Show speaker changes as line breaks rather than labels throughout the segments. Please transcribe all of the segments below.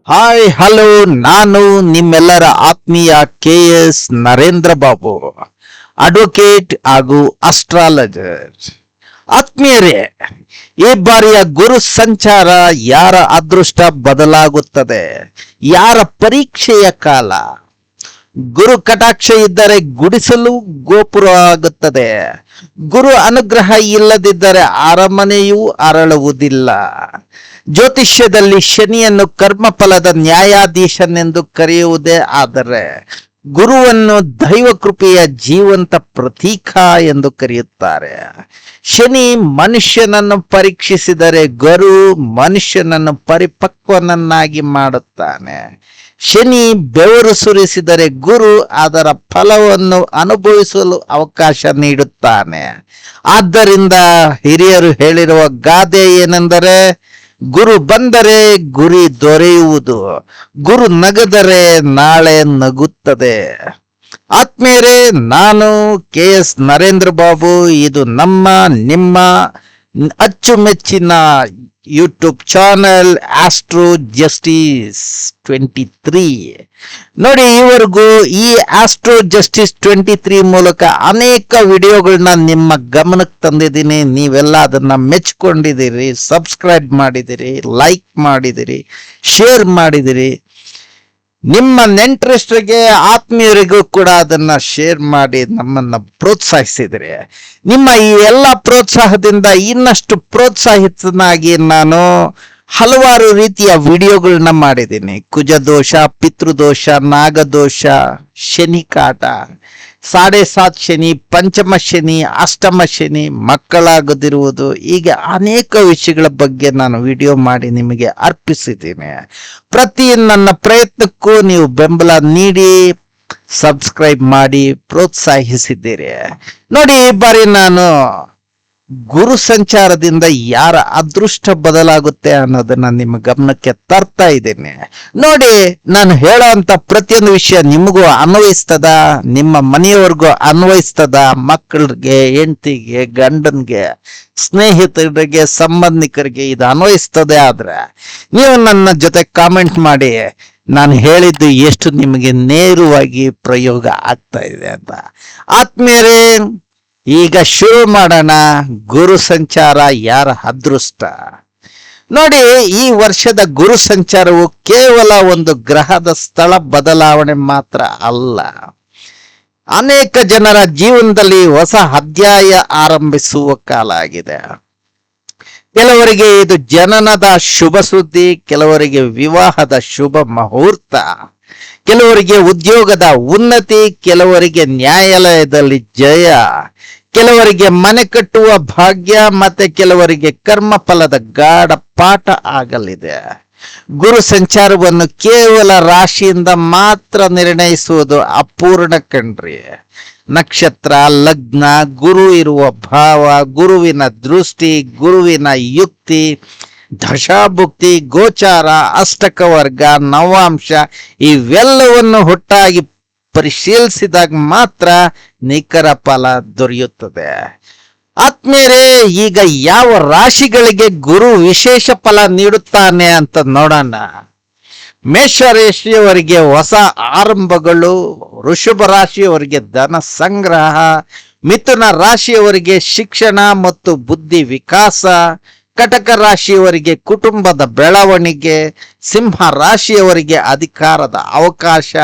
Hi hello, ನಾನು ನಿಮ್ಮೆಲ್ಲರ ಆತ್ಮೀಯ KS ನರೇಂದ್ರ ಬಾಬು, ಅಡ್ವೊಕೇಟ್ ಹಾಗೂ ಅಸ್ಟ್ರಾಲಜರ್. ಆತ್ಮೀಯರೇ, ಈ ಬಾರಿಯ ಗುರು ಸಂಚಾರ ಯಾರ ಅದೃಷ್ಟ ಬದಲಾಗುತ್ತದೆ, ಯಾರ ಪರೀಕ್ಷೆಯ ಕಾಲ. ಗುರು ಕಟಾಕ್ಷ ಇದ್ದರೆ ಗುಡಿಸಲು ಗೋಪುರ ಆಗುತ್ತದೆ. ಗುರು ಅನುಗ್ರಹ ಇಲ್ಲದಿದ್ದರೆ ಅರಮನೆಯೂ ಅರಳುವುದಿಲ್ಲ. ಜ್ಯೋತಿಷ್ಯದಲ್ಲಿ ಶನಿಯನ್ನು ಕರ್ಮಫಲದ ನ್ಯಾಯಾಧೀಶನೆಂದು ಕರೆಯುವುದೇ ಆದರೆ ಗುರುವನ್ನು ದೈವ ಕೃಪೆಯ ಜೀವಂತ ಪ್ರತೀಕ ಎಂದು ಕರೆಯುತ್ತಾರೆ. ಶನಿ ಮನುಷ್ಯನನ್ನು ಪರೀಕ್ಷಿಸಿದರೆ ಗುರು ಮನುಷ್ಯನನ್ನು ಪರಿಪಕ್ವನನ್ನಾಗಿ ಮಾಡುತ್ತಾನೆ. ಶನಿ ಬೆವರು ಸುರಿಸಿದರೆ ಗುರು ಅದರ ಫಲವನ್ನು ಅನುಭವಿಸಲು ಅವಕಾಶ ನೀಡುತ್ತಾನೆ. ಆದ್ದರಿಂದ ಹಿರಿಯರು ಹೇಳಿರುವ ಗಾದೆ ಏನೆಂದರೆ, ಗುರು ಬಂದರೆ ಗುರಿ ದೊರೆಯುವುದು, ಗುರು ನಗದರೆ ನಾಳೆ ನಗುತ್ತದೆ. ಆತ್ಮೀಯರೇ, ನಾನು KS ನರೇಂದ್ರ ಬಾಬು. ಇದು ನಿಮ್ಮ ಅಚ್ಚುಮೆಚ್ಚಿನ ಯೂಟ್ಯೂಬ್ ಚಾನಲ್ ಆಸ್ಟ್ರೋ ಜಸ್ಟಿಸ್ 23. ನೋಡಿ, ಈವರೆಗೂ ಈ ಆಸ್ಟ್ರೋ ಜಸ್ಟಿಸ್ 23 ಮೂಲಕ ಅನೇಕ ವಿಡಿಯೋಗಳನ್ನ ನಿಮ್ಮ ಗಮನಕ್ಕೆ ತಂದಿದ್ದೀನಿ. ನೀವೆಲ್ಲ ಅದನ್ನ ಮೆಚ್ಕೊಂಡಿದ್ದೀರಿ, ಸಬ್ಸ್ಕ್ರೈಬ್ ಮಾಡಿದಿರಿ, ಲೈಕ್ ಮಾಡಿದಿರಿ, ಶೇರ್ ಮಾಡಿದಿರಿ. ನಿಮ್ಮ ನೆಂಟರಿಷ್ಟರಿಗೆ, ಆತ್ಮೀಯರಿಗೂ ಕೂಡ ಅದನ್ನ ಶೇರ್ ಮಾಡಿ ನಮ್ಮನ್ನ ಪ್ರೋತ್ಸಾಹಿಸಿದ್ರೆ. ನಿಮ್ಮ ಈ ಎಲ್ಲ ಪ್ರೋತ್ಸಾಹದಿಂದ ಇನ್ನಷ್ಟು ಪ್ರೋತ್ಸಾಹಿತನಾಗಿ ನಾನು ಹಲವಾರು ರೀತಿಯ ವಿಡಿಯೋಗಳನ್ನ ಮಾಡಿದ್ದೀನಿ. ಕುಜದೋಷ, ಪಿತೃದೋಷ, ನಾಗದೋಷ, ಶನಿ ಕಾಟ, 7.5 ಶನಿ, ಪಂಚಮ ಶನಿ, ಅಷ್ಟಮ ಶನಿ, ಮಕ್ಕಳಾಗದಿರುವುದು, ಹೀಗೆ ಅನೇಕ ವಿಷಯಗಳ ಬಗ್ಗೆ ನಾನು ವಿಡಿಯೋ ಮಾಡಿ ನಿಮಗೆ ಅರ್ಪಿಸಿದ್ದೀನಿ. ಪ್ರತಿ ನನ್ನ ಪ್ರಯತ್ನಕ್ಕೂ ನೀವು ಬೆಂಬಲ ನೀಡಿ ಸಬ್ಸ್ಕ್ರೈಬ್ ಮಾಡಿ ಪ್ರೋತ್ಸಾಹಿಸಿದ್ದೀರಿ. ನೋಡಿ, ಈ ಬಾರಿ ನಾನು ಗುರು ಸಂಚಾರದಿಂದ ಯಾರ ಅದೃಷ್ಟ ಬದಲಾಗುತ್ತೆ ಅನ್ನೋದನ್ನ ನಿಮ್ಮ ಗಮನಕ್ಕೆ ತರ್ತಾ ಇದ್ದೇನೆ. ನೋಡಿ, ನಾನು ಹೇಳೋಂತ ಪ್ರತಿಯೊಂದು ವಿಷಯ ನಿಮಗೂ ಅನ್ವಯಿಸ್ತದ, ನಿಮ್ಮ ಮನೆಯವರಿಗೂ ಅನ್ವಯಿಸ್ತದ, ಮಕ್ಕಳಿಗೆ, ಹೆಂಡತಿಗೆ, ಗಂಡನ್ಗೆ, ಸ್ನೇಹಿತರಿಗೆ, ಸಂಬಂಧಿಕರಿಗೆ ಇದು ಅನ್ವಯಿಸ್ತದೆ. ಆದ್ರೆ ನೀವು ನನ್ನ ಜೊತೆ ಕಾಮೆಂಟ್ ಮಾಡಿ ನಾನು ಹೇಳಿದ್ದು ಎಷ್ಟು ನಿಮಗೆ ನೇರವಾಗಿ ಪ್ರಯೋಗ ಆಗ್ತಾ ಇದೆ ಅಂತ. ಆತ್ಮೀಯರೇ, ಈಗ ಶುರು ಮಾಡೋಣ. ಗುರು ಸಂಚಾರ ಯಾರ ಅದೃಷ್ಟ. ನೋಡಿ, ಈ ವರ್ಷದ ಗುರು ಸಂಚಾರವು ಕೇವಲ ಒಂದು ಗ್ರಹದ ಸ್ಥಳ ಬದಲಾವಣೆ ಮಾತ್ರ ಅಲ್ಲ, ಅನೇಕ ಜನರ ಜೀವನದಲ್ಲಿ ಹೊಸ ಅಧ್ಯಾಯ ಆರಂಭಿಸುವ ಕಾಲ ಆಗಿದೆ. ಕೆಲವರಿಗೆ ಇದು ಜನನದ ಶುಭ ಸುದ್ದಿ, ಕೆಲವರಿಗೆ ವಿವಾಹದ ಶುಭ ಮುಹೂರ್ತ, ಕೆಲವರಿಗೆ ಉದ್ಯೋಗದ ಉನ್ನತಿ, ಕೆಲವರಿಗೆ ನ್ಯಾಯಾಲಯದಲ್ಲಿ ಜಯ, ಕೆಲವರಿಗೆ ಮನೆ ಕಟ್ಟುವ ಭಾಗ್ಯ, ಮತ್ತೆ ಕೆಲವರಿಗೆ ಕರ್ಮಫಲದ ಗಾಢ ಪಾಠ ಆಗಲಿದೆ. ಗುರು ಸಂಚಾರವನ್ನು ಕೇವಲ ರಾಶಿಯಿಂದ ಮಾತ್ರ ನಿರ್ಣಯಿಸುವುದು ಅಪೂರ್ಣ ಕಣ್ರಿ. ನಕ್ಷತ್ರ, ಲಗ್ನ, ಗುರು ಇರುವ ಭಾವ, ಗುರುವಿನ ದೃಷ್ಟಿ, ಗುರುವಿನ ಯುಕ್ತಿ, ದಶಾಭುಕ್ತಿ, ಗೋಚಾರ, ಅಷ್ಟಕ ವರ್ಗ, ನವಾಂಶ ಇವೆಲ್ಲವನ್ನು ಒಟ್ಟಾಗಿ ಪರಿಶೀಲಿಸಿದಾಗ ಮಾತ್ರ ನಿಖರ ಫಲ ದೊರೆಯುತ್ತದೆ. ಆತ್ಮೀಯರೇ, ಈಗ ಯಾವ ರಾಶಿಗಳಿಗೆ ಗುರು ವಿಶೇಷ ಫಲ ನೀಡುತ್ತಾನೆ ಅಂತ ನೋಡೋಣ. ಮೇಷ ರಾಶಿಯವರಿಗೆ ಹೊಸ ಆರಂಭಗಳು, ವೃಷಭ ರಾಶಿಯವರಿಗೆ ಧನ ಸಂಗ್ರಹ, ಮಿಥುನ ರಾಶಿಯವರಿಗೆ ಶಿಕ್ಷಣ ಮತ್ತು ಬುದ್ಧಿ ವಿಕಾಸ, ಕಟಕ ರಾಶಿಯವರಿಗೆ ಕುಟುಂಬದ ಬೆಳವಣಿಗೆ, ಸಿಂಹ ರಾಶಿಯವರಿಗೆ ಅಧಿಕಾರದ ಅವಕಾಶ,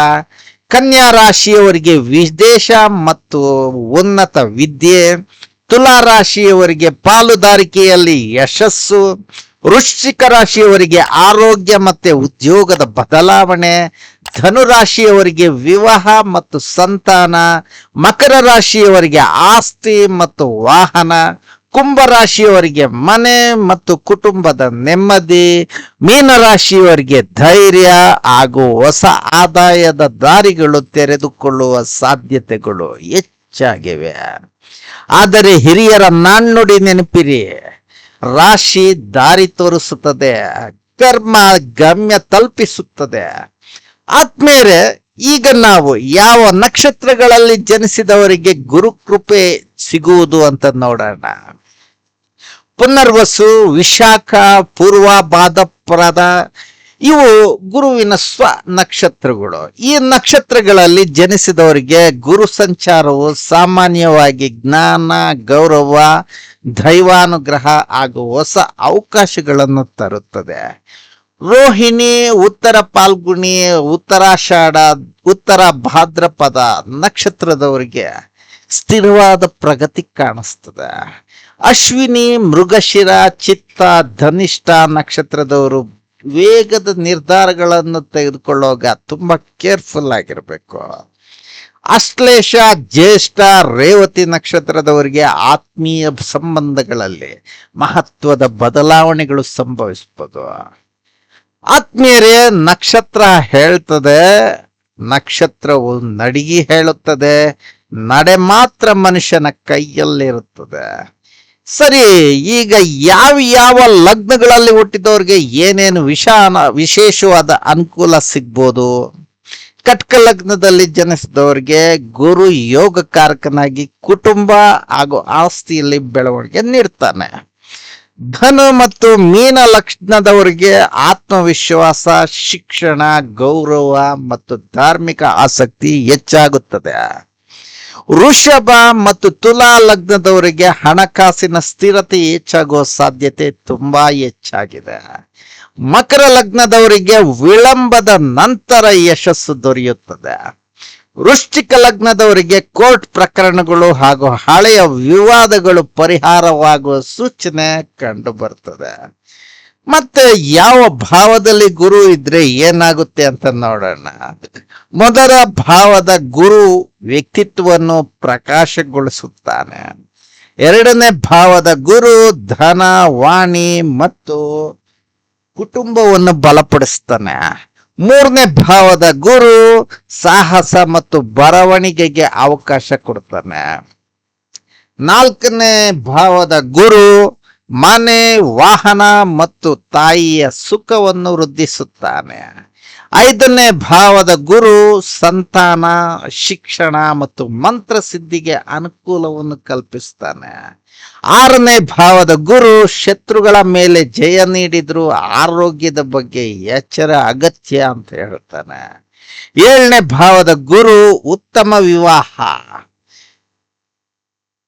ಕನ್ಯಾ ರಾಶಿಯವರಿಗೆ ವಿದೇಶ ಮತ್ತು ಉನ್ನತ ವಿದ್ಯೆ, ತುಲಾ ರಾಶಿಯವರಿಗೆ ಪಾಲುದಾರಿಕೆಯಲ್ಲಿ ಯಶಸ್ಸು, ವೃಶ್ಚಿಕ ರಾಶಿಯವರಿಗೆ ಆರೋಗ್ಯ ಮತ್ತೆ ಉದ್ಯೋಗದ ಬದಲಾವಣೆ, ಧನು ರಾಶಿಯವರಿಗೆ ವಿವಾಹ ಮತ್ತು ಸಂತಾನ, ಮಕರ ರಾಶಿಯವರಿಗೆ ಆಸ್ತಿ ಮತ್ತು ವಾಹನ, ಕುಂಭ ರಾಶಿಯವರಿಗೆ ಮನೆ ಮತ್ತು ಕುಟುಂಬದ ನೆಮ್ಮದಿ, ಮೀನರಾಶಿಯವರಿಗೆ ಧೈರ್ಯ ಹಾಗೂ ಹೊಸ ಆದಾಯದ ದಾರಿಗಳು ತೆರೆದುಕೊಳ್ಳುವ ಸಾಧ್ಯತೆಗಳು ಹೆಚ್ಚಾಗಿವೆ. ಆದರೆ ಹಿರಿಯರ ನಾಣ್ಣುಡಿ ನೆನಪಿರಿ, ರಾಶಿ ದಾರಿ ತೋರಿಸುತ್ತದೆ, ಕರ್ಮ ಗಮ್ಯ ತಲುಪಿಸುತ್ತದೆ. ಆತ್ಮೀಯರೇ, ಈಗ ನಾವು ಯಾವ ನಕ್ಷತ್ರಗಳಲ್ಲಿ ಜನಿಸಿದವರಿಗೆ ಗುರು ಕೃಪೆ ಸಿಗುವುದು ಅಂತ ನೋಡೋಣ. ಪುನರ್ವಸು, ವಿಶಾಖ, ಪೂರ್ವ ಭಾದ್ರಪದ ಇವು ಗುರುವಿನ ಸ್ವ ನಕ್ಷತ್ರಗಳು. ಈ ನಕ್ಷತ್ರಗಳಲ್ಲಿ ಜನಿಸಿದವರಿಗೆ ಗುರು ಸಂಚಾರವು ಸಾಮಾನ್ಯವಾಗಿ ಜ್ಞಾನ, ಗೌರವ, ದೈವಾನುಗ್ರಹ ಹಾಗೂ ಹೊಸ ಅವಕಾಶಗಳನ್ನು ತರುತ್ತದೆ. ರೋಹಿಣಿ, ಉತ್ತರ ಪಾಲ್ಗುಣಿ, ಉತ್ತರಾಷಾಢ, ಉತ್ತರ ಭಾದ್ರಪದ ನಕ್ಷತ್ರದವರಿಗೆ ಸ್ಥಿರವಾದ ಪ್ರಗತಿ ಕಾಣಿಸ್ತದೆ. ಅಶ್ವಿನಿ, ಮೃಗಶಿರ, ಚಿತ್ತ, ಧನಿಷ್ಠ ನಕ್ಷತ್ರದವರು ವೇಗದ ನಿರ್ಧಾರಗಳನ್ನು ತೆಗೆದುಕೊಳ್ಳುವಾಗ ತುಂಬಾ ಕೇರ್ಫುಲ್ ಆಗಿರಬೇಕು. ಅಶ್ಲೇಷ, ಜ್ಯೇಷ್ಠ, ರೇವತಿ ನಕ್ಷತ್ರದವರಿಗೆ ಆತ್ಮೀಯ ಸಂಬಂಧಗಳಲ್ಲಿ ಮಹತ್ವದ ಬದಲಾವಣೆಗಳು ಸಂಭವಿಸಬಹುದು. ಆತ್ಮೀಯರೇ, ನಕ್ಷತ್ರ ಹೇಳ್ತದೆ, ನಕ್ಷತ್ರವು ನಡಿಗೆ ಹೇಳುತ್ತದೆ, ನಡೆ ಮಾತ್ರ ಮನುಷ್ಯನ ಕೈಯಲ್ಲಿರುತ್ತದೆ. ಸರಿ, ಈಗ ಯಾವ ಲಗ್ನಗಳಲ್ಲಿ ಹುಟ್ಟಿದವ್ರಿಗೆ ಏನೇನು ವಿಶೇಷವಾದ ಅನುಕೂಲ ಸಿಗ್ಬೋದು? ಕಟಕ ಲಗ್ನದಲ್ಲಿ ಜನಿಸಿದವರಿಗೆ ಗುರು ಯೋಗಕಾರಕನಾಗಿ ಕುಟುಂಬ ಹಾಗೂ ಆಸ್ತಿಯಲ್ಲಿ ಬೆಳವಣಿಗೆ ನೀಡ್ತಾನೆ. ಧನು ಮತ್ತು ಮೀನ ಲಗ್ನದವರಿಗೆ ಆತ್ಮವಿಶ್ವಾಸ, ಶಿಕ್ಷಣ, ಗೌರವ ಮತ್ತು ಧಾರ್ಮಿಕ ಆಸಕ್ತಿ ಹೆಚ್ಚಾಗುತ್ತದೆ. ವೃಷಭ ಮತ್ತು ತುಲಾ ಲಗ್ನದವರಿಗೆ ಹಣಕಾಸಿನ ಸ್ಥಿರತೆ ಹೆಚ್ಚಾಗುವ ಸಾಧ್ಯತೆ ತುಂಬಾ ಹೆಚ್ಚಾಗಿದೆ. ಮಕರ ಲಗ್ನದವರಿಗೆ ವಿಳಂಬದ ನಂತರ ಯಶಸ್ಸು ದೊರೆಯುತ್ತದೆ. ವೃಶ್ಚಿಕ ಲಗ್ನದವರಿಗೆ ಕೋರ್ಟ್ ಪ್ರಕರಣಗಳು ಹಾಗೂ ಹಳೆಯ ವಿವಾದಗಳು ಪರಿಹಾರವಾಗುವ ಸೂಚನೆ ಕಂಡು ಬರ್ತದೆ. ಮತ್ತೆ ಯಾವ ಭಾವದಲ್ಲಿ ಗುರು ಇದ್ರೆ ಏನಾಗುತ್ತೆ ಅಂತ ನೋಡೋಣ. ಮೊದಲ ಭಾವದ ಗುರು ವ್ಯಕ್ತಿತ್ವವನ್ನು ಪ್ರಕಾಶಗೊಳಿಸುತ್ತಾನೆ. ಎರಡನೇ ಭಾವದ ಗುರು ಧನ, ವಾಣಿ ಮತ್ತು ಕುಟುಂಬವನ್ನು ಬಲಪಡಿಸ್ತಾನೆ. ಮೂರನೇ ಭಾವದ ಗುರು ಸಾಹಸ ಮತ್ತು ಬರವಣಿಗೆಗೆ ಅವಕಾಶ ಕೊಡ್ತಾನೆ. ನಾಲ್ಕನೇ ಭಾವದ ಗುರು ಮನೆ, ವಾಹನ ಮತ್ತು ತಾಯಿಯ ಸುಖವನ್ನು ವೃದ್ಧಿಸುತ್ತಾನೆ. ಐದನೇ ಭಾವದ ಗುರು ಸಂತಾನ, ಶಿಕ್ಷಣ ಮತ್ತು ಮಂತ್ರಸಿದ್ಧಿಗೆ ಅನುಕೂಲವನ್ನು ಕಲ್ಪಿಸ್ತಾನೆ. ಆರನೇ ಭಾವದ ಗುರು ಶತ್ರುಗಳ ಮೇಲೆ ಜಯ ನೀಡಿದ್ರು ಆರೋಗ್ಯದ ಬಗ್ಗೆ ಎಚ್ಚರ ಅಗತ್ಯ ಅಂತ ಹೇಳ್ತಾನೆ. ಏಳನೇ ಭಾವದ ಗುರು ಉತ್ತಮ ವಿವಾಹ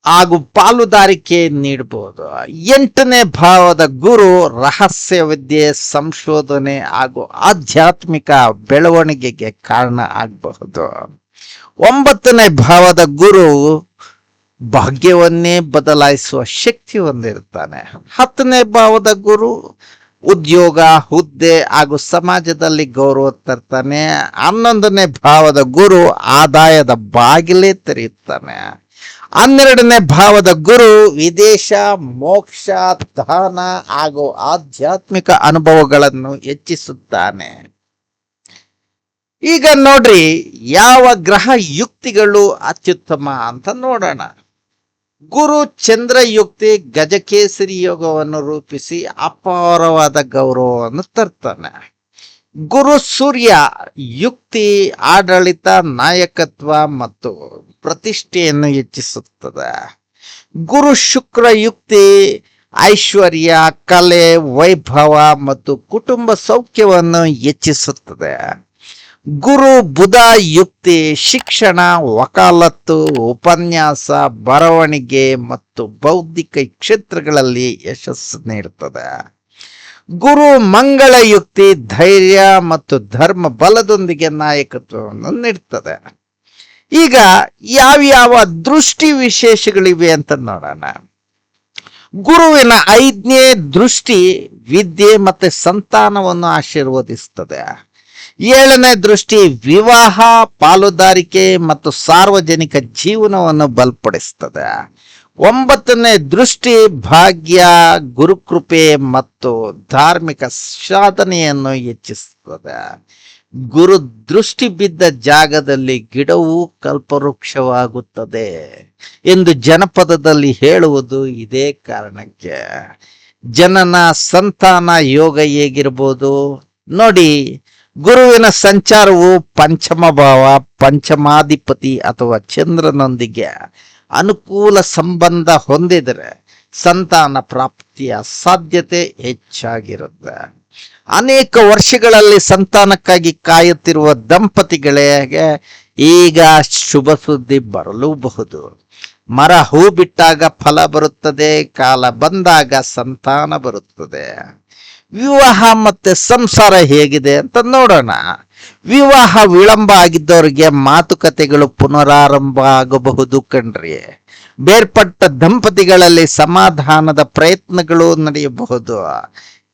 ಹಾಗೂ ಪಾಲುದಾರಿಕೆ ನೀಡಬಹುದು. ಎಂಟನೇ ಭಾವದ ಗುರು ರಹಸ್ಯ ವಿದ್ಯೆ, ಸಂಶೋಧನೆ ಹಾಗೂ ಆಧ್ಯಾತ್ಮಿಕ ಬೆಳವಣಿಗೆಗೆ ಕಾರಣ ಆಗಬಹುದು. ಒಂಬತ್ತನೇ ಭಾವದ ಗುರು ಭಾಗ್ಯವನ್ನೇ ಬದಲಾಯಿಸುವ ಶಕ್ತಿ ಹೊಂದಿರುತ್ತಾನೆ. ಹತ್ತನೇ ಭಾವದ ಗುರು ಉದ್ಯೋಗ, ಹುದ್ದೆ ಹಾಗೂ ಸಮಾಜದಲ್ಲಿ ಗೌರವ ತರ್ತಾನೆ. 11ನೇ ಭಾವದ ಗುರು ಆದಾಯದ ಬಾಗಿಲೇ ತೆರೆಯುತ್ತಾನೆ. 12ನೇ ಭಾವದ ಗುರು ವಿದೇಶ, ಮೋಕ್ಷ, ದಾನ ಹಾಗೂ ಆಧ್ಯಾತ್ಮಿಕ ಅನುಭವಗಳನ್ನು ಹೆಚ್ಚಿಸುತ್ತಾನೆ. ಈಗ ನೋಡ್ರಿ, ಯಾವ ಗ್ರಹ ಯುಕ್ತಿಗಳು ಅತ್ಯುತ್ತಮ ಅಂತ ನೋಡೋಣ. ಗುರು ಚಂದ್ರ ಯುಕ್ತಿ ಗಜಕೇಸರಿ ಯೋಗವನ್ನು ರೂಪಿಸಿ ಅಪಾರವಾದ ಗೌರವವನ್ನು ತರ್ತಾನೆ. ಗುರು ಸೂರ್ಯ ಯುಕ್ತಿ ಆಡಳಿತ, ನಾಯಕತ್ವ ಮತ್ತು ಪ್ರತಿಷ್ಠೆಯನ್ನು ಹೆಚ್ಚಿಸುತ್ತದೆ. ಗುರು ಶುಕ್ರ ಯುಕ್ತಿ ಐಶ್ವರ್ಯ, ಕಲೆ, ವೈಭವ ಮತ್ತು ಕುಟುಂಬ ಸೌಖ್ಯವನ್ನು ಹೆಚ್ಚಿಸುತ್ತದೆ. ಗುರು ಬುಧ ಯುಕ್ತಿ ಶಿಕ್ಷಣ, ವಕಾಲತ್ತು, ಉಪನ್ಯಾಸ, ಬರವಣಿಗೆ ಮತ್ತು ಬೌದ್ಧಿಕ ಕ್ಷೇತ್ರಗಳಲ್ಲಿ ಯಶಸ್ಸು ನೀಡುತ್ತದೆ. ಗುರು ಮಂಗಳ ಯುಕ್ತಿ ಧೈರ್ಯ ಮತ್ತು ಧರ್ಮ ಬಲದೊಂದಿಗೆ ನಾಯಕತ್ವವನ್ನು ನೀಡುತ್ತದೆ. ಈಗ ಯಾವ ದೃಷ್ಟಿ ವಿಶೇಷಗಳಿವೆ ಅಂತ ನೋಡೋಣ. ಗುರುವಿನ 5ನೇ ದೃಷ್ಟಿ ವಿದ್ಯೆ ಮತ್ತೆ ಸಂತಾನವನ್ನು ಆಶೀರ್ವದಿಸುತ್ತದೆ. 7ನೇ ದೃಷ್ಟಿ ವಿವಾಹ, ಪಾಲುದಾರಿಕೆ ಮತ್ತು ಸಾರ್ವಜನಿಕ ಜೀವನವನ್ನು ಬಲಪಡಿಸುತ್ತದೆ. 9ನೇ ದೃಷ್ಟಿ ಭಾಗ್ಯ, ಗುರುಕೃಪೆ ಮತ್ತು ಧಾರ್ಮಿಕ ಸಾಧನೆಯನ್ನು ಹೆಚ್ಚಿಸುತ್ತದೆ. ಗುರು ದೃಷ್ಟಿ ಬಿದ್ದ ಜಾಗದಲ್ಲಿ ಗಿಡವು ಕಲ್ಪವೃಕ್ಷವಾಗುತ್ತದೆ ಎಂದು ಜನಪದದಲ್ಲಿ ಹೇಳುವುದು ಇದೇ ಕಾರಣಕ್ಕೆ. ಜನನ ಸಂತಾನ ಯೋಗ ಹೇಗಿರ್ಬೋದು ನೋಡಿ. ಗುರುವಿನ ಸಂಚಾರವು ಪಂಚಮ ಭಾವ, ಪಂಚಮಾಧಿಪತಿ ಅಥವಾ ಚಂದ್ರನೊಂದಿಗೆ ಅನುಕೂಲ ಸಂಬಂಧ ಹೊಂದಿದರೆ ಸಂತಾನ ಪ್ರಾಪ್ತಿಯ ಸಾಧ್ಯತೆ ಹೆಚ್ಚಾಗಿರುತ್ತೆ. ಅನೇಕ ವರ್ಷಗಳಲ್ಲಿ ಸಂತಾನಕ್ಕಾಗಿ ಕಾಯುತ್ತಿರುವ ದಂಪತಿಗಳಿಗೆ ಈಗ ಶುಭ ಸುದ್ದಿ ಬರಲೂಬಹುದು. ಮರ ಹೂ ಬಿಟ್ಟಾಗ ಫಲ ಬರುತ್ತದೆ, ಕಾಲ ಬಂದಾಗ ಸಂತಾನ ಬರುತ್ತದೆ. ವಿವಾಹ ಮತ್ತೆ ಸಂಸಾರ ಹೇಗಿದೆ ಅಂತ ನೋಡೋಣ. ವಿವಾಹ ವಿಳಂಬ ಆಗಿದ್ದವರಿಗೆ ಮಾತುಕತೆಗಳು ಪುನರಾರಂಭ ಆಗಬಹುದು ಕಣ್ರಿ. ಬೇರ್ಪಟ್ಟ ದಂಪತಿಗಳಲ್ಲಿ ಸಮಾಧಾನದ ಪ್ರಯತ್ನಗಳು ನಡೆಯಬಹುದು.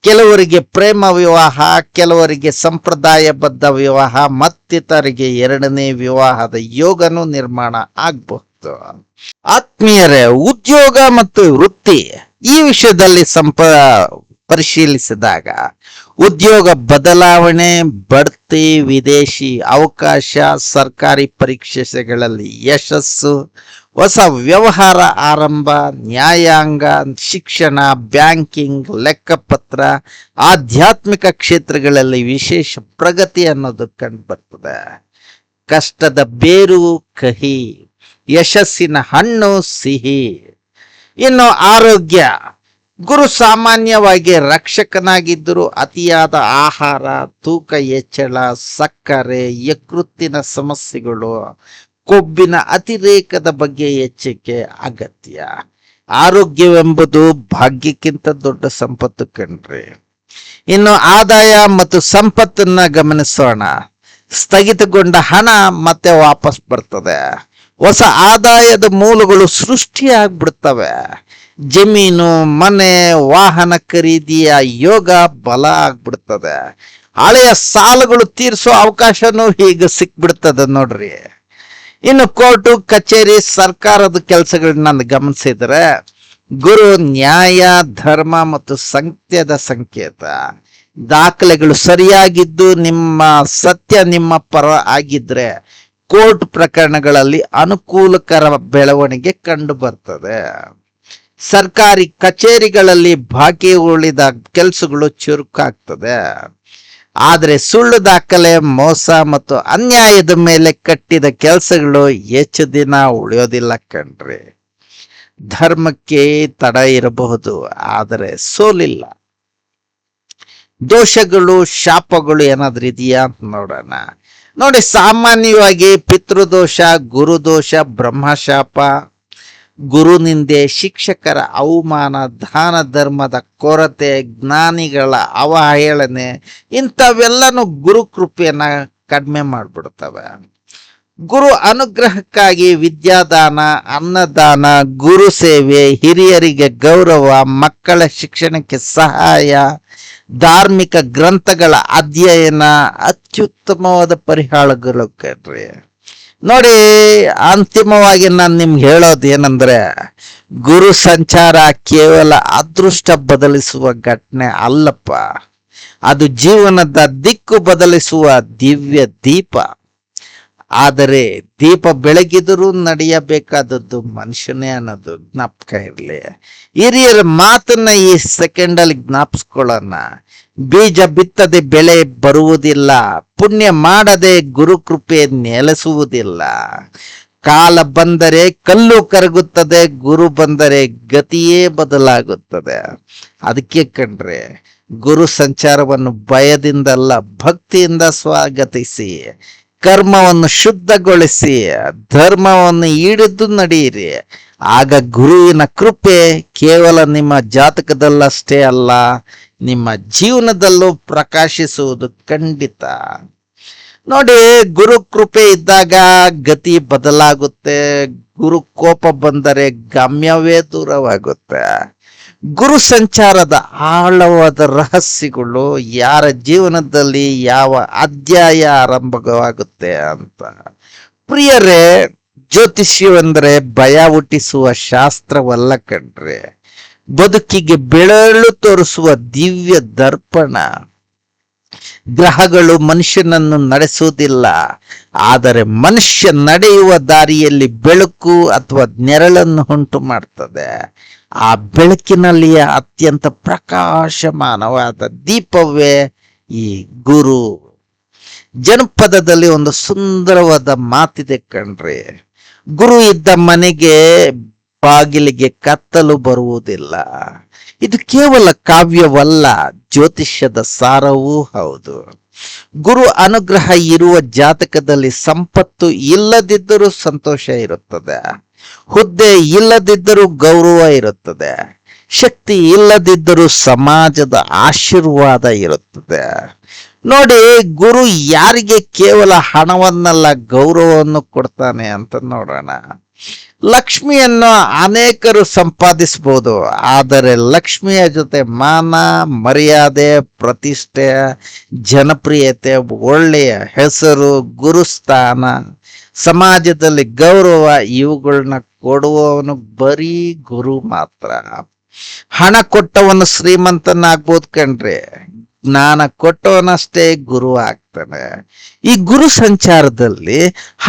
ಕೆಲವರಿಗೆ ಪ್ರೇಮ ವಿವಾಹ, ಕೆಲವರಿಗೆ ಸಂಪ್ರದಾಯಬದ್ಧ ವಿವಾಹ, ಮತ್ತಿತರಿಗೆ ಎರಡನೇ ವಿವಾಹದ ಯೋಗನೂ ನಿರ್ಮಾಣ ಆಗಬಹುದು. ಆತ್ಮೀಯರೇ, ಉದ್ಯೋಗ ಮತ್ತು ವೃತ್ತಿ ಈ ವಿಷಯದಲ್ಲಿ ಪರಿಶೀಲಿಸಿದಾಗ ಉದ್ಯೋಗ ಬದಲಾವಣೆ, ಬಡ್ತಿ, ವಿದೇಶಿ ಅವಕಾಶ, ಸರ್ಕಾರಿ ಪರೀಕ್ಷೆಗಳಲ್ಲಿ ಯಶಸ್ಸು, ಹೊಸ ವ್ಯವಹಾರ ಆರಂಭ, ನ್ಯಾಯಾಂಗ, ಶಿಕ್ಷಣ, ಬ್ಯಾಂಕಿಂಗ್, ಲೆಕ್ಕಪತ್ರ, ಆಧ್ಯಾತ್ಮಿಕ ಕ್ಷೇತ್ರಗಳಲ್ಲಿ ವಿಶೇಷ ಪ್ರಗತಿ ಅನ್ನೋದು ಕಂಡು ಬರ್ತದೆ. ಕಷ್ಟದ ಬೇರು ಕಹಿ, ಯಶಸ್ಸಿನ ಹಣ್ಣು ಸಿಹಿ. ಇನ್ನು ಆರೋಗ್ಯ, ಗುರು ಸಾಮಾನ್ಯವಾಗಿ ರಕ್ಷಕನಾಗಿದ್ದರೂ ಅತಿಯಾದ ಆಹಾರ, ತೂಕ ಹೆಚ್ಚಳ, ಸಕ್ಕರೆ, ಯಕೃತ್ತಿನ ಸಮಸ್ಯೆಗಳು, ಕೊಬ್ಬಿನ ಅತಿರೇಕದ ಬಗ್ಗೆ ಎಚ್ಚರಿಕೆ ಅಗತ್ಯ. ಆರೋಗ್ಯವೆಂಬುದು ಭಾಗ್ಯಕ್ಕಿಂತ ದೊಡ್ಡ ಸಂಪತ್ತು ಕಣ್ರಿ. ಇನ್ನು ಆದಾಯ ಮತ್ತು ಸಂಪತ್ತನ್ನ ಗಮನಿಸೋಣ. ಸ್ಥಗಿತಗೊಂಡ ಹಣ ಮತ್ತೆ ವಾಪಸ್ ಬರ್ತದೆ. ಹೊಸ ಆದಾಯದ ಮೂಲಗಳು ಸೃಷ್ಟಿಯಾಗ್ಬಿಡ್ತವೆ. ಜಮೀನು, ಮನೆ, ವಾಹನ ಖರೀದಿಯ ಯೋಗ ಬಲ ಆಗ್ಬಿಡ್ತದೆ. ಹಳೆಯ ಸಾಲಗಳು ತೀರಿಸೋ ಅವಕಾಶನೂ ಈಗ ಸಿಕ್ಬಿಡ್ತದೆ ನೋಡ್ರಿ. ಇನ್ನು ಕೋರ್ಟು, ಕಚೇರಿ, ಸರ್ಕಾರದ ಕೆಲಸಗಳನ್ನ ಗಮನಿಸಿದ್ರೆ ಗುರು ನ್ಯಾಯ, ಧರ್ಮ ಮತ್ತು ಸತ್ಯದ ಸಂಕೇತ. ದಾಖಲೆಗಳು ಸರಿಯಾಗಿದ್ದು ಸತ್ಯ ನಿಮ್ಮ ಪರ ಆಗಿದ್ರೆ ಕೋರ್ಟ್ ಪ್ರಕರಣಗಳಲ್ಲಿ ಅನುಕೂಲಕರ ಬೆಳವಣಿಗೆ ಕಂಡು ಬರ್ತದೆ. ಸರ್ಕಾರಿ ಕಚೇರಿಗಳಲ್ಲಿ ಬಾಕಿ ಉಳಿದ ಕೆಲಸಗಳು ಚುರುಕಾಗ್ತದೆ. ಆದರೆ ಸುಳ್ಳು ದಾಖಲೆ, ಮೋಸ ಮತ್ತು ಅನ್ಯಾಯದ ಮೇಲೆ ಕಟ್ಟಿದ ಕೆಲಸಗಳು ಹೆಚ್ಚು ದಿನ ಉಳಿಯೋದಿಲ್ಲ ಕಣ್ರಿ. ಧರ್ಮಕ್ಕೆ ತಡ ಇರಬಹುದು, ಆದರೆ ಸೋಲಿಲ್ಲ. ದೋಷಗಳು, ಶಾಪಗಳು ಏನಾದ್ರೂ ಇದೆಯಾ ಅಂತ ನೋಡೋಣ. ನೋಡಿ, ಸಾಮಾನ್ಯವಾಗಿ ಪಿತೃದೋಷ, ಗುರುದೋಷ, ಬ್ರಹ್ಮಶಾಪ, ಗುರುನಿಂದೆ, ಶಿಕ್ಷಕರ ಅವಮಾನ, ದಾನ ಧರ್ಮದ ಕೊರತೆ, ಜ್ಞಾನಿಗಳ ಅವಹೇಳನೆ ಇಂಥವೆಲ್ಲನೂ ಗುರು ಕೃಪೆಯನ್ನ ಕಡಿಮೆ ಮಾಡ್ಬಿಡ್ತವೆ. ಗುರು ಅನುಗ್ರಹಕ್ಕಾಗಿ ವಿದ್ಯಾದಾನ, ಅನ್ನದಾನ, ಗುರು ಸೇವೆ, ಹಿರಿಯರಿಗೆ ಗೌರವ, ಮಕ್ಕಳ ಶಿಕ್ಷಣಕ್ಕೆ ಸಹಾಯ, ಧಾರ್ಮಿಕ ಗ್ರಂಥಗಳ ಅಧ್ಯಯನ ಅತ್ಯುತ್ತಮವಾದ ಪರಿಹಾರಗಳು ಕಣ್ರಿ. ನೋಡಿ, ಅಂತಿಮವಾಗಿ ನಾನು ನಿಮ್ಗೆ ಹೇಳೋದು ಏನಂದ್ರೆ, ಗುರು ಸಂಚಾರ ಕೇವಲ ಅದೃಷ್ಟ ಬದಲಿಸುವ ಘಟನೆ ಅಲ್ಲಪ್ಪ, ಅದು ಜೀವನದ ದಿಕ್ಕು ಬದಲಿಸುವ ದಿವ್ಯ ದೀಪ. ಆದರೆ ದೀಪ ಬೆಳಗಿದರೂ ನಡೆಯಬೇಕಾದದ್ದು ಮನುಷ್ಯನೇ ಅನ್ನೋದು ಜ್ಞಾಪಕ ಇರಲಿ. ಹಿರಿಯರ ಮಾತನ್ನ ಈ ಸೆಕೆಂಡಲ್ಲಿ ಜ್ಞಾಪಿಸ್ಕೊಳ್ಳೋಣ. ಬೀಜ ಬಿತ್ತದೆ ಬೆಳೆ ಬರುವುದಿಲ್ಲ, ಪುಣ್ಯ ಮಾಡದೆ ಗುರು ಕೃಪೆ ನೆಲೆಸುವುದಿಲ್ಲ. ಕಾಲ ಬಂದರೆ ಕಲ್ಲು ಕರಗುತ್ತದೆ, ಗುರು ಬಂದರೆ ಗತಿಯೇ ಬದಲಾಗುತ್ತದೆ. ಅದಕ್ಕೆ ಕಣ್ರೆ, ಗುರು ಸಂಚಾರವನ್ನು ಭಯದಿಂದಲ್ಲ ಭಕ್ತಿಯಿಂದ ಸ್ವಾಗತಿಸಿ, ಕರ್ಮವನ್ನು ಶುದ್ಧಗೊಳಿಸಿ, ಧರ್ಮವನ್ನು ಹಿಡಿದು ನಡೆಯಿರಿ. ಆಗ ಗುರುವಿನ ಕೃಪೆ ಕೇವಲ ನಿಮ್ಮ ಜಾತಕದಲ್ಲಷ್ಟೇ ಅಲ್ಲ, ನಿಮ್ಮ ಜೀವನದಲ್ಲೂ ಪ್ರಕಾಶಿಸುವುದು ಖಂಡಿತ. ನೋಡಿ, ಗುರು ಕೃಪೆ ಇದ್ದಾಗ ಗತಿ ಬದಲಾಗುತ್ತೆ. ಗುರು ಕೋಪ ಬಂದರೆ ಗಮ್ಯವೇ ದೂರವಾಗುತ್ತೆ. ಗುರು ಸಂಚಾರದ ಆಳವಾದ ರಹಸ್ಯಗಳು, ಯಾರ ಜೀವನದಲ್ಲಿ ಯಾವ ಅಧ್ಯಾಯ ಆರಂಭವಾಗುತ್ತೆ ಅಂತ. ಪ್ರಿಯರೇ, ಜ್ಯೋತಿಷ್ಯವೆಂದರೆ ಭಯ ಹುಟ್ಟಿಸುವ ಶಾಸ್ತ್ರವಲ್ಲ ಕಣ್ರೆ, ಬದುಕಿಗೆ ಬೆಳಳು ತೋರಿಸುವ ದಿವ್ಯ ದರ್ಪಣ. ಗ್ರಹಗಳು ಮನುಷ್ಯನನ್ನು ನಡೆಸುವುದಿಲ್ಲ, ಆದರೆ ಮನುಷ್ಯ ನಡೆಯುವ ದಾರಿಯಲ್ಲಿ ಬೆಳಕು ಅಥವಾ ನೆರಳನ್ನು ಉಂಟು ಮಾಡ್ತದೆ. ಆ ಬೆಳಕಿನಲ್ಲಿಯ ಅತ್ಯಂತ ಪ್ರಕಾಶಮಾನವಾದ ದೀಪವೇ ಈ ಗುರು. ಜನಪದದಲ್ಲಿ ಒಂದು ಸುಂದರವಾದ ಮಾತಿದೆ ಕಣ್ರಿ, ಗುರು ಇದ್ದ ಮನೆಗೆ ಬಾಗಿಲಿಗೆ ಕತ್ತಲು ಬರುವುದಿಲ್ಲ. ಇದು ಕೇವಲ ಕಾವ್ಯವಲ್ಲ, ಜ್ಯೋತಿಷ್ಯದ ಸಾರವೂ ಹೌದು. ಗುರು ಅನುಗ್ರಹ ಇರುವ ಜಾತಕದಲ್ಲಿ ಸಂಪತ್ತು ಇಲ್ಲದಿದ್ದರೂ ಸಂತೋಷ ಇರುತ್ತದೆ, ಹುದ್ದೆ ಇಲ್ಲದಿದ್ದರೂ ಗೌರವ ಇರುತ್ತದೆ, ಶಕ್ತಿ ಇಲ್ಲದಿದ್ದರೂ ಸಮಾಜದ ಆಶೀರ್ವಾದ ಇರುತ್ತದೆ. ನೋಡಿ, ಗುರು ಯಾರಿಗೆ ಕೇವಲ ಹಣವನ್ನಲ್ಲ ಗೌರವವನ್ನು ಕೊಡ್ತಾನೆ ಅಂತ ನೋಡೋಣ. ಲಕ್ಷ್ಮಿಯನ್ನು ಅನೇಕರು ಸಂಪಾದಿಸಬಹುದು, ಆದರೆ ಲಕ್ಷ್ಮಿಯ ಜೊತೆ ಮಾನ, ಮರ್ಯಾದೆ, ಪ್ರತಿಷ್ಠೆ, ಜನಪ್ರಿಯತೆ, ಒಳ್ಳೆಯ ಹೆಸರು, ಗುರುಸ್ಥಾನ, ಸಮಾಜದಲ್ಲಿ ಗೌರವ ಇವುಗಳನ್ನ ಕೊಡುವವನು ಬರೀ ಗುರು ಮಾತ್ರ. ಹಣ ಕೊಟ್ಟವನು ಶ್ರೀಮಂತನಾಗ್ಬೋದು ಕಣ್ರಿ, ಜ್ಞಾನ ಕೊಟ್ಟವನಷ್ಟೇ ಗುರು ಆಗ್ತಾನೆ. ಈ ಗುರು ಸಂಚಾರದಲ್ಲಿ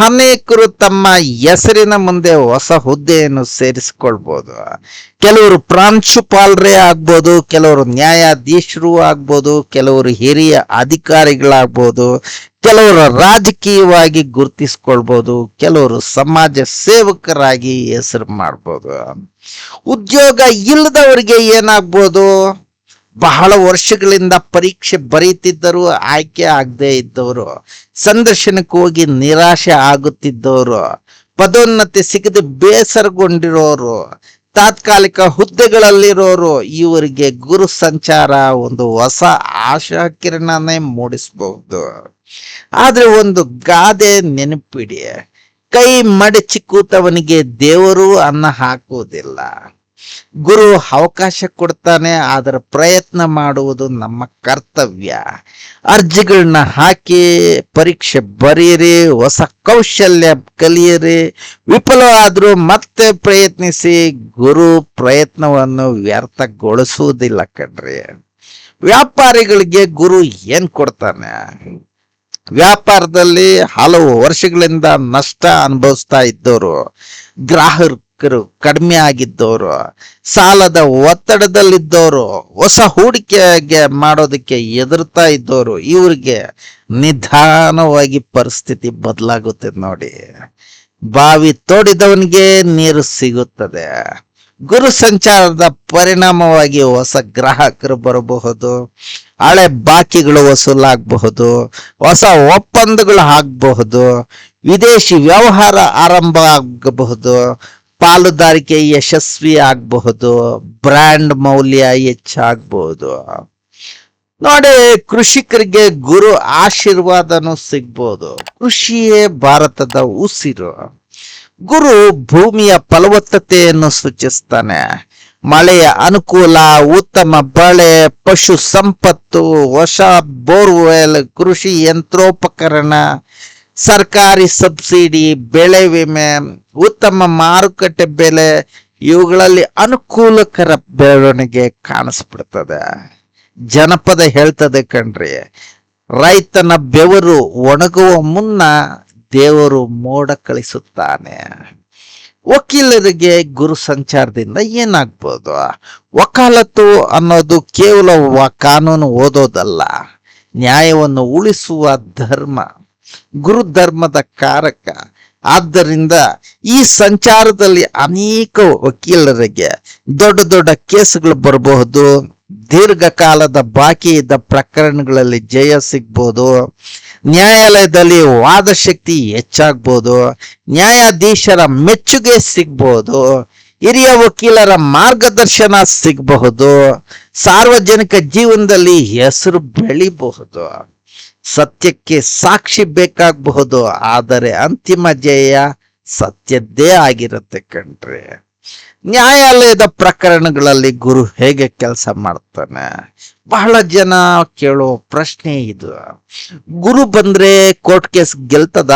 ಅನೇಕರು ತಮ್ಮ ಹೆಸರಿನ ಮುಂದೆ ಹೊಸ ಹುದ್ದೆಯನ್ನು ಸೇರಿಸಿಕೊಳ್ಬಹುದು. ಕೆಲವರು ಪ್ರಾಂಶುಪಾಲರೇ ಆಗ್ಬೋದು, ಕೆಲವರು ನ್ಯಾಯಾಧೀಶರು ಆಗ್ಬೋದು, ಕೆಲವರು ಹಿರಿಯ ಅಧಿಕಾರಿಗಳಾಗ್ಬೋದು, ಕೆಲವರು ರಾಜಕೀಯವಾಗಿ ಗುರುತಿಸ್ಕೊಳ್ಬೋದು, ಕೆಲವರು ಸಮಾಜ ಸೇವಕರಾಗಿ ಹೆಸರು ಮಾಡ್ಬೋದು. ಉದ್ಯೋಗ ಇಲ್ಲದವರಿಗೆ ಏನಾಗ್ಬೋದು? ಬಹಳ ವರ್ಷಗಳಿಂದ ಪರೀಕ್ಷೆ ಬರೀತಿದ್ದರು, ಆಯ್ಕೆ ಆಗದೆ ಇದ್ದವರು, ಸಂದರ್ಶನಕ್ಕೆ ಹೋಗಿ ನಿರಾಶೆ ಆಗುತ್ತಿದ್ದವರು, ಪದೋನ್ನತಿ ಸಿಗದೆ ಬೇಸರಗೊಂಡಿರೋರು, ತಾತ್ಕಾಲಿಕ ಹುದ್ದೆಗಳಲ್ಲಿರೋರು, ಇವರಿಗೆ ಗುರು ಸಂಚಾರ ಒಂದು ಹೊಸ ಆಶಾ ಕಿರಣನೇ ಮೂಡಿಸಬಹುದು. ಆದ್ರೆ ಒಂದು ಗಾದೆ ನೆನಪಿಡಿ, ಕೈ ಮಡಚಿ ಕೂತವನಿಗೆ ದೇವರು ಅನ್ನ ಹಾಕುವುದಿಲ್ಲ. ಗುರು ಅವಕಾಶ ಕೊಡ್ತಾನೆ, ಅದರ ಪ್ರಯತ್ನ ಮಾಡುವುದು ನಮ್ಮ ಕರ್ತವ್ಯ. ಅರ್ಜಿಗಳನ್ನ ಹಾಕಿ, ಪರೀಕ್ಷೆ ಬರೀರಿ, ಹೊಸ ಕೌಶಲ್ಯ ಕಲಿಯಿರಿ, ವಿಫಲವಾದ್ರೂ ಮತ್ತೆ ಪ್ರಯತ್ನಿಸಿ. ಗುರು ಪ್ರಯತ್ನವನ್ನು ವ್ಯರ್ಥಗೊಳಿಸುವುದಿಲ್ಲ ಕಣ್ರಿ. ವ್ಯಾಪಾರಿಗಳಿಗೆ ಗುರು ಏನ್ ಕೊಡ್ತಾನೆ? ವ್ಯಾಪಾರದಲ್ಲಿ ಹಲವು ವರ್ಷಗಳಿಂದ ನಷ್ಟ ಅನುಭವಿಸ್ತಾ ಇದ್ದವರು, ಗ್ರಾಹಕರು ಕಡಿಮೆ ಆಗಿದ್ದವರು, ಸಾಲದ ಒತ್ತಡದಲ್ಲಿದ್ದವರು, ಹೊಸ ಹೂಡಿಕೆಗೆ ಮಾಡೋದಕ್ಕೆ ಹೆದರ್ತಾ ಇದ್ದವರು, ಇವ್ರಿಗೆ ನಿಧಾನವಾಗಿ ಪರಿಸ್ಥಿತಿ ಬದಲಾಗುತ್ತೆ ನೋಡಿ. ಬಾವಿ ತೋಡಿದವನಿಗೆ ನೀರು ಸಿಗುತ್ತದೆ. ಗುರು ಸಂಚಾರದ ಪರಿಣಾಮವಾಗಿ ಹೊಸ ಗ್ರಾಹಕರು ಬರಬಹುದು, ಹಳೆ ಬಾಕಿಗಳು ವಸೂಲಾಗಬಹುದು, ಹೊಸ ಒಪ್ಪಂದಗಳು ಆಗಬಹುದು, ವಿದೇಶಿ ವ್ಯವಹಾರ ಆರಂಭ ಆಗಬಹುದು, ಪಾಲುದಾರಿಕೆ ಯಶಸ್ವಿ ಆಗಬಹುದು, ಬ್ರ್ಯಾಂಡ್ ಮೌಲ್ಯ ಹೆಚ್ಚಾಗಬಹುದು. ನೋಡಿ, ಕೃಷಿಕರಿಗೆ ಗುರು ಆಶೀರ್ವಾದನೂ ಸಿಗ್ಬೋದು. ಕೃಷಿಯೇ ಭಾರತದ ಉಸಿರು. ಗುರು ಭೂಮಿಯ ಫಲವತ್ತತೆಯನ್ನು ಸೂಚಿಸ್ತಾನೆ. ಮಳೆಯ ಅನುಕೂಲ, ಉತ್ತಮ ಬೆಳೆ, ಪಶು ಸಂಪತ್ತು, ಹೊಸ ಬೋರ್ವೆಲ್, ಕೃಷಿ ಯಂತ್ರೋಪಕರಣ, ಸರ್ಕಾರಿ ಸಬ್ಸಿಡಿ, ಬೆಳೆ ವಿಮೆ, ಉತ್ತಮ ಮಾರುಕಟ್ಟೆ ಬೆಲೆ, ಇವುಗಳಲ್ಲಿ ಅನುಕೂಲಕರ ಬೆಳವಣಿಗೆ ಕಾಣಿಸ್ಬಿಡ್ತದೆ. ಜನಪದ ಹೇಳ್ತದೆ ಕಣ್ರಿ, ರೈತನ ಬೆವರು ಒಣಗುವ ಮುನ್ನ ದೇವರು ಮೋಡ ಕಳಿಸುತ್ತಾನೆ. ವಕೀಲರಿಗೆ ಗುರು ಸಂಚಾರದಿಂದ ಏನಾಗ್ಬೋದು? ವಕಾಲತ್ತು ಅನ್ನೋದು ಕೇವಲ ಕಾನೂನು ಓದೋದಲ್ಲ, ನ್ಯಾಯವನ್ನು ಉಳಿಸುವ ಧರ್ಮ, ಗುರು ಧರ್ಮದ ಕಾರಕ. ಆದ್ದರಿಂದ ಈ ಸಂಚಾರದಲ್ಲಿ ಅನೇಕ ವಕೀಲರಿಗೆ ದೊಡ್ಡ ದೊಡ್ಡ ಕೇಸುಗಳು ಬರಬಹುದು, ದೀರ್ಘಕಾಲದ ಬಾಕಿ ಇದ್ದ ಪ್ರಕರಣಗಳಲ್ಲಿ ಜಯ ಸಿಗ್ಬೋದು, ನ್ಯಾಯಾಲಯದಲ್ಲಿ ವಾದ ಶಕ್ತಿ ಹೆಚ್ಚಾಗ್ಬೋದು, ನ್ಯಾಯಾಧೀಶರ ಮೆಚ್ಚುಗೆ ಸಿಗ್ಬೋದು, ಹಿರಿಯ ವಕೀಲರ ಮಾರ್ಗದರ್ಶನ ಸಿಗಬಹುದು, ಸಾರ್ವಜನಿಕ ಜೀವನದಲ್ಲಿ ಹೆಸರು ಬೆಳಿಬಹುದು. ಸತ್ಯಕ್ಕೆ ಸಾಕ್ಷಿ ಬೇಕಾಗಬಹುದು, ಆದರೆ ಅಂತಿಮ ಜಯ ಸತ್ಯದ್ದೇ ಆಗಿರುತ್ತೆ ಕಣ್ರಿ. ನ್ಯಾಯಾಲಯದ ಪ್ರಕರಣಗಳಲ್ಲಿ ಗುರು ಹೇಗೆ ಕೆಲಸ ಮಾಡ್ತಾನೆ? ಬಹಳ ಜನ ಕೇಳೋ ಪ್ರಶ್ನೆ ಇದು. ಗುರು ಬಂದ್ರೆ ಕೋರ್ಟ್ ಕೇಸ್ ಗೆಲ್ತದ?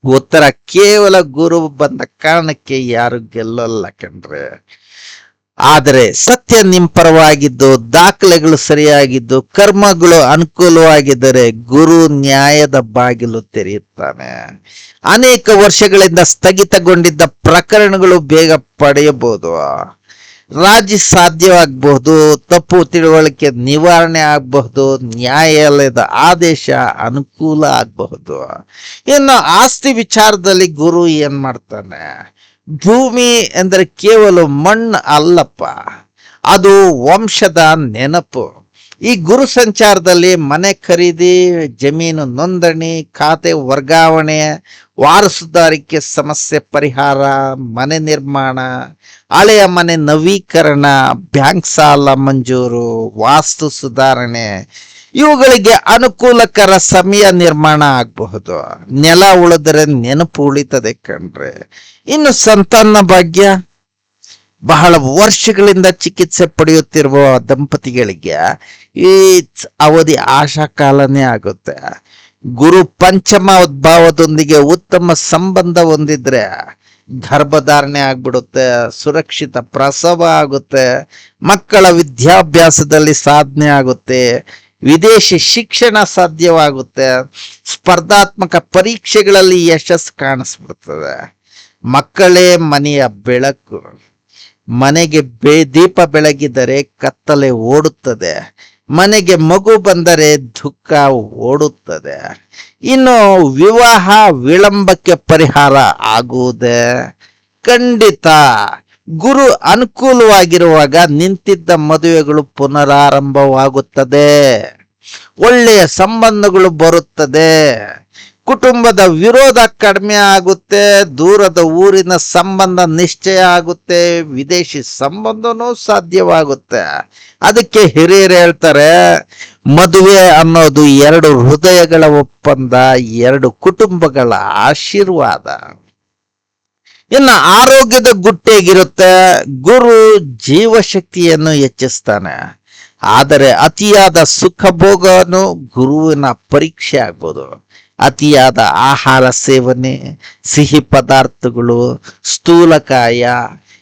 ಉತ್ತರ, ಕೇವಲ ಗುರು ಬಂದ ಕಾರಣಕ್ಕೆ ಯಾರು ಗೆಲ್ಲಲ್ಲ ಕಣ್ರಿ. ಆದರೆ ಸತ್ಯ ನಿಮ್ ಪರವಾಗಿದ್ದು, ದಾಖಲೆಗಳು ಸರಿಯಾಗಿದ್ದು, ಕರ್ಮಗಳು ಅನುಕೂಲವಾಗಿದ್ದರೆ ಗುರು ನ್ಯಾಯದ ಬಾಗಿಲು ತೆರೆಯುತ್ತಾನೆ. ಅನೇಕ ವರ್ಷಗಳಿಂದ ಸ್ಥಗಿತಗೊಂಡಿದ್ದ ಪ್ರಕರಣಗಳು ಬೇಗ ಪಡೆಯಬಹುದು, ರಾಜಿ ಸಾಧ್ಯವಾಗಬಹುದು, ತಪ್ಪು ತಿಳುವಳಿಕೆ ನಿವಾರಣೆ ಆಗಬಹುದು, ನ್ಯಾಯಾಲಯದ ಆದೇಶ ಅನುಕೂಲ ಆಗಬಹುದು. ಇನ್ನು ಆಸ್ತಿ ವಿಚಾರದಲ್ಲಿ ಗುರು ಏನ್ ಮಾಡ್ತಾನೆ? ಭೂಮಿ ಎಂದರೆ ಕೇವಲ ಮಣ್ಣು ಅಲ್ಲಪ್ಪ, ಅದು ವಂಶದ ನೆನಪು. ಈ ಗುರು ಸಂಚಾರದಲ್ಲಿ ಮನೆ ಖರೀದಿ, ಜಮೀನು ನೋಂದಣಿ, ಖಾತೆ ವರ್ಗಾವಣೆ, ವಾರಸುದಾರಿಕೆ ಸಮಸ್ಯೆ ಪರಿಹಾರ, ಮನೆ ನಿರ್ಮಾಣ, ಹಳೆಯ ಮನೆ ನವೀಕರಣ, ಬ್ಯಾಂಕ್ ಸಾಲ ಮಂಜೂರು, ವಾಸ್ತು ಸುಧಾರಣೆ, ಇವುಗಳಿಗೆ ಅನುಕೂಲಕರ ಸಮಯ ನಿರ್ಮಾಣ ಆಗಬಹುದು. ನೆಲ ಉಳಿದರೆ ನೆನಪು ಉಳಿತದೆ ಕಣ್ರೆ. ಇನ್ನು ಸಂತಾನ ಭಾಗ್ಯ, ಬಹಳ ವರ್ಷಗಳಿಂದ ಚಿಕಿತ್ಸೆ ಪಡೆಯುತ್ತಿರುವ ದಂಪತಿಗಳಿಗೆ ಈ ಅವಧಿ ಆಶಾ ಕಾಲನೇ ಆಗುತ್ತೆ. ಗುರು ಪಂಚಮ ಉದ್ಭಾವದೊಂದಿಗೆ ಉತ್ತಮ ಸಂಬಂಧ ಹೊಂದಿದ್ರೆ ಗರ್ಭಧಾರಣೆ ಆಗ್ಬಿಡುತ್ತೆ, ಸುರಕ್ಷಿತ ಪ್ರಸವ ಆಗುತ್ತೆ, ಮಕ್ಕಳ ವಿದ್ಯಾಭ್ಯಾಸದಲ್ಲಿ ಸಾಧನೆ ಆಗುತ್ತೆ, ವಿದೇಶಿ ಶಿಕ್ಷಣ ಸಾಧ್ಯವಾಗುತ್ತೆ, ಸ್ಪರ್ಧಾತ್ಮಕ ಪರೀಕ್ಷೆಗಳಲ್ಲಿ ಯಶಸ್ಸು ಕಾಣಿಸ್ಬಿಡ್ತದೆ. ಮಕ್ಕಳೇ ಮನೆಯ ಬೆಳಕು. ಮನೆಗೆ ದೀಪ ಬೆಳಗಿದರೆ ಕತ್ತಲೆ ಓಡುತ್ತದೆ, ಮನೆಗೆ ಮಗು ಬಂದರೆ ದುಃಖ ಓಡುತ್ತದೆ. ಇನ್ನು ವಿವಾಹ ವಿಳಂಬಕ್ಕೆ ಪರಿಹಾರ ಆಗುವುದೇ? ಖಂಡಿತ. ಗುರು ಅನುಕೂಲವಾಗಿರುವಾಗ ನಿಂತಿದ್ದ ಮದುವೆಗಳು ಪುನರಾರಂಭವಾಗುತ್ತದೆ, ಒಳ್ಳೆಯ ಸಂಬಂಧಗಳು ಬರುತ್ತದೆ, ಕುಟುಂಬದ ವಿರೋಧ ಕಡಿಮೆ ಆಗುತ್ತೆ, ದೂರದ ಊರಿನ ಸಂಬಂಧ ನಿಶ್ಚಯ ಆಗುತ್ತೆ, ವಿದೇಶಿ ಸಂಬಂಧನೂ ಸಾಧ್ಯವಾಗುತ್ತೆ. ಅದಕ್ಕೆ ಹಿರಿಯರು ಹೇಳ್ತಾರೆ, ಮದುವೆ ಅನ್ನೋದು ಎರಡು ಹೃದಯಗಳ ಒಪ್ಪಂದ, ಎರಡು ಕುಟುಂಬಗಳ ಆಶೀರ್ವಾದ. ಇನ್ನು ಆರೋಗ್ಯದ ಗುಟ್ಟೇಗಿರುತ್ತೆ. ಗುರು ಜೀವಶಕ್ತಿಯನ್ನು ಹೆಚ್ಚಿಸ್ತಾನೆ, ಆದರೆ ಅತಿಯಾದ ಸುಖ ಭೋಗನು ಗುರುವಿನ ಪರೀಕ್ಷೆ ಆಗ್ಬೋದು. ಅತಿಯಾದ ಆಹಾರ ಸೇವನೆ, ಸಿಹಿ ಪದಾರ್ಥಗಳು, ಸ್ಥೂಲಕಾಯ,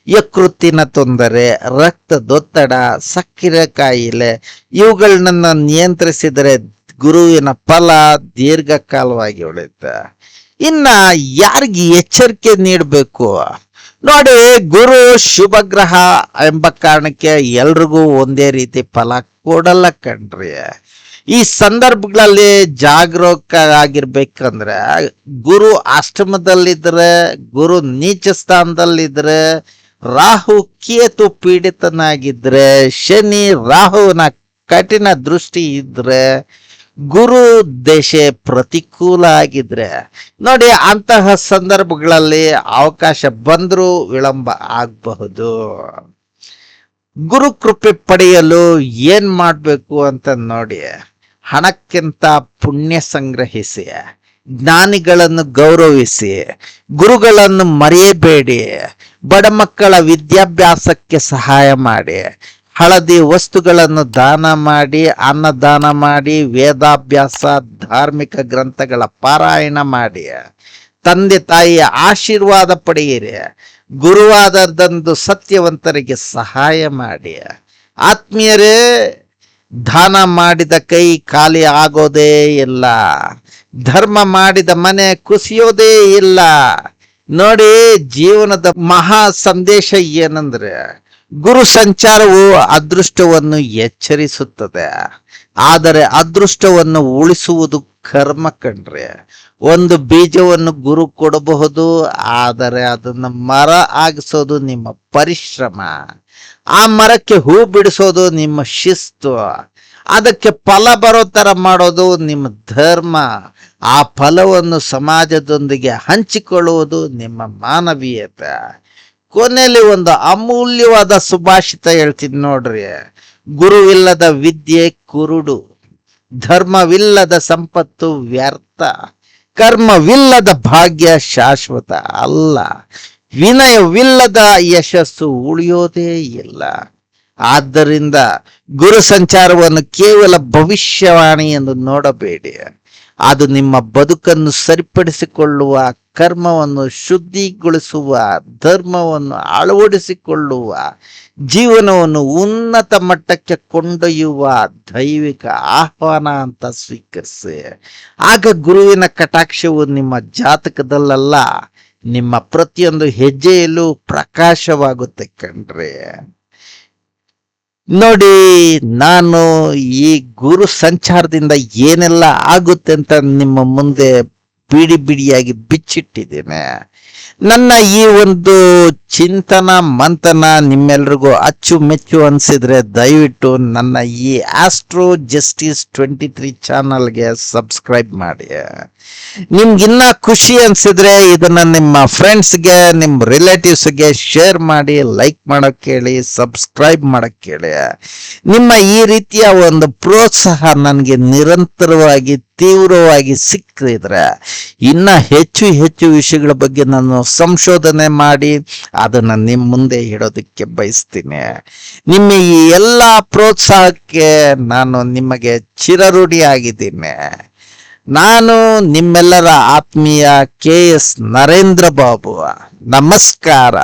ಯಕೃತ್ತಿನ ತೊಂದರೆ, ರಕ್ತದೊತ್ತಡ, ಸಕ್ಕರೆ ಕಾಯಿಲೆ ಇವುಗಳನ್ನ ನಿಯಂತ್ರಿಸಿದರೆ ಗುರುವಿನ ಫಲ ದೀರ್ಘಕಾಲವಾಗಿ ಉಳಿಯುತ್ತೆ. ಇನ್ನ ಯಾರಿಗೆ ಎಚ್ಚರಿಕೆ ನೀಡಬೇಕು ನೋಡಿ, ಗುರು ಶುಭ ಗ್ರಹ ಎಂಬ ಕಾರಣಕ್ಕೆ ಎಲ್ರಿಗೂ ಒಂದೇ ರೀತಿ ಫಲ ಕೊಡಲ್ಲ ಕಣ್ರಿ. ಈ ಸಂದರ್ಭಗಳಲ್ಲಿ ಜಾಗರೂಕರಾಗಿರ್ಬೇಕಂದ್ರೆ, ಗುರು ಅಷ್ಟಮದಲ್ಲಿದ್ರೆ, ಗುರು ನೀಚ ಸ್ಥಾನದಲ್ಲಿದ್ರೆ, ರಾಹು ಕೇತು ಪೀಡಿತನಾಗಿದ್ರೆ, ಶನಿ ರಾಹುವಿನ ಕಠಿಣ ದೃಷ್ಟಿ ಇದ್ರೆ, ಗುರು ದಶೆ ಪ್ರತಿಕೂಲ ಆಗಿದ್ರೆ ನೋಡಿ, ಅಂತಹ ಸಂದರ್ಭಗಳಲ್ಲಿ ಅವಕಾಶ ಬಂದರೂ ವಿಳಂಬ ಆಗಬಹುದು. ಗುರು ಕೃಪೆ ಪಡೆಯಲು ಏನ್ ಮಾಡ್ಬೇಕು ಅಂತ ನೋಡಿ, ಹಣಕ್ಕಿಂತ ಪುಣ್ಯ ಸಂಗ್ರಹಿಸಿ, ಜ್ಞಾನಿಗಳನ್ನು ಗೌರವಿಸಿ, ಗುರುಗಳನ್ನು ಮರೆಯಬೇಡಿ, ಬಡ ಮಕ್ಕಳ ವಿದ್ಯಾಭ್ಯಾಸಕ್ಕೆ ಸಹಾಯ ಮಾಡಿ, ಹಳದಿ ವಸ್ತುಗಳನ್ನು ದಾನ ಮಾಡಿ, ಅನ್ನದಾನ ಮಾಡಿ, ವೇದಾಭ್ಯಾಸ, ಧಾರ್ಮಿಕ ಗ್ರಂಥಗಳ ಪಾರಾಯಣ ಮಾಡಿ, ತಂದೆ ತಾಯಿಯ ಆಶೀರ್ವಾದ ಪಡೆಯಿರಿ, ಗುರುವಾದದಂದು ಸತ್ಯವಂತರಿಗೆ ಸಹಾಯ ಮಾಡಿ. ಆತ್ಮೀಯರೇ, ದಾನ ಮಾಡಿದ ಕೈ ಖಾಲಿ ಆಗೋದೇ ಇಲ್ಲ, ಧರ್ಮ ಮಾಡಿದ ಮನೆ ಕುಸಿಯೋದೇ ಇಲ್ಲ. ನೋಡಿ, ಜೀವನದ ಮಹಾ ಸಂದೇಶ ಏನಂದ್ರೆ, ಗುರು ಸಂಚಾರವು ಅದೃಷ್ಟವನ್ನು ಎಚ್ಚರಿಸುತ್ತದೆ, ಆದರೆ ಅದೃಷ್ಟವನ್ನು ಉಳಿಸುವುದು ಕರ್ಮ ಕಣ್ರೆ. ಒಂದು ಬೀಜವನ್ನು ಗುರು ಕೊಡಬಹುದು, ಆದರೆ ಅದನ್ನು ಮರ ಆಗಿಸೋದು ನಿಮ್ಮ ಪರಿಶ್ರಮ, ಆ ಮರಕ್ಕೆ ಹೂ ಬಿಡಿಸೋದು ನಿಮ್ಮ ಶಿಸ್ತು, ಅದಕ್ಕೆ ಫಲ ಬರೋ ತರ ಮಾಡೋದು ನಿಮ್ಮ ಧರ್ಮ, ಆ ಫಲವನ್ನು ಸಮಾಜದೊಂದಿಗೆ ಹಂಚಿಕೊಳ್ಳುವುದು ನಿಮ್ಮ ಮಾನವೀಯತೆ. ಕೊನೆಯಲ್ಲಿ ಒಂದು ಅಮೂಲ್ಯವಾದ ಸುಭಾಷಿತ ಹೇಳ್ತೀನಿ ನೋಡ್ರಿ, ಗುರುವಿಲ್ಲದ ವಿದ್ಯೆ ಕುರುಡು, ಧರ್ಮವಿಲ್ಲದ ಸಂಪತ್ತು ವ್ಯರ್ಥ, ಕರ್ಮವಿಲ್ಲದ ಭಾಗ್ಯ ಶಾಶ್ವತ ಅಲ್ಲ, ವಿನಯವಿಲ್ಲದ ಯಶಸ್ಸು ಉಳಿಯೋದೇ ಇಲ್ಲ. ಆದ್ದರಿಂದ ಗುರು ಸಂಚಾರವನ್ನು ಕೇವಲ ಭವಿಷ್ಯವಾಣಿ ಎಂದು ನೋಡಬೇಡಿ, ಅದು ನಿಮ್ಮ ಬದುಕನ್ನು ಸರಿಪಡಿಸಿಕೊಳ್ಳುವ, ಕರ್ಮವನ್ನು ಶುದ್ಧಿಗೊಳಿಸುವ, ಧರ್ಮವನ್ನು ಅಳವಡಿಸಿಕೊಳ್ಳುವ, ಜೀವನವನ್ನು ಉನ್ನತ ಮಟ್ಟಕ್ಕೆ ಕೊಂಡೊಯ್ಯುವ ದೈವಿಕ ಆಹ್ವಾನ ಅಂತ ಸ್ವೀಕರಿಸಿ. ಆಗ ಗುರುವಿನ ಕಟಾಕ್ಷವು ನಿಮ್ಮ ಜಾತಕದಲ್ಲ, ನಿಮ್ಮ ಪ್ರತಿಯೊಂದು ಹೆಜ್ಜೆಯಲ್ಲೂ ಪ್ರಕಾಶವಾಗುತ್ತೆ ಕಣ್ರಿ. ನೋಡಿ, ನಾನು ಈ ಗುರು ಸಂಚಾರದಿಂದ ಏನೆಲ್ಲ ಆಗುತ್ತೆ ಅಂತ ನಿಮ್ಮ ಮುಂದೆ ಬಿಡಿ ಬಿಡಿಯಾಗಿ ಬಿಚ್ಚಿಟ್ಟಿದ್ದೇನೆ. ನನ್ನ ಈ ಒಂದು ಚಿಂತನ ಮಂಥನ ನಿಮ್ಮೆಲ್ರಿಗೂ ಅಚ್ಚುಮೆಚ್ಚು ಅನ್ಸಿದ್ರೆ ದಯವಿಟ್ಟು ನನ್ನ ಈ ಆಸ್ಟ್ರೋ ಜಸ್ಟಿಸ್ 23 ಚಾನಲ್ಗೆ ಸಬ್ಸ್ಕ್ರೈಬ್ ಮಾಡಿ. ನಿಮ್ಗಿನ್ನ ಖುಷಿ ಅನ್ಸಿದ್ರೆ ಇದನ್ನ ನಿಮ್ಮ ಫ್ರೆಂಡ್ಸ್ಗೆ, ನಿಮ್ಮ ರಿಲೇಟಿವ್ಸ್ಗೆ ಶೇರ್ ಮಾಡಿ, ಲೈಕ್ ಮಾಡಕ್ ಹೇಳಿ, ಸಬ್ಸ್ಕ್ರೈಬ್ ಮಾಡಕ್ ಹೇಳಿ. ನಿಮ್ಮ ಈ ರೀತಿಯ ಒಂದು ಪ್ರೋತ್ಸಾಹ ನನಗೆ ನಿರಂತರವಾಗಿ ತೀವ್ರವಾಗಿ ಸಿಕ್ಕಿದ್ರೆ ಇನ್ನ ಹೆಚ್ಚು ಹೆಚ್ಚು ವಿಷಯಗಳ ಬಗ್ಗೆ ನಾನು ಸಂಶೋಧನೆ ಮಾಡಿ ಅದನ್ನ ನಿಮ್ಮ ಮುಂದೆ ಇಡೋದಕ್ಕೆ ಬಯಸ್ತೀನಿ. ನಿಮ್ಮ ಈ ಎಲ್ಲ ಪ್ರೋತ್ಸಾಹಕ್ಕೆ ನಾನು ನಿಮಗೆ ಚಿರಋಣಿಯಾಗಿದ್ದೀನಿ. ನಾನು ನಿಮ್ಮೆಲ್ಲರ ಆತ್ಮೀಯ KS ನರೇಂದ್ರ ಬಾಬು. ನಮಸ್ಕಾರ.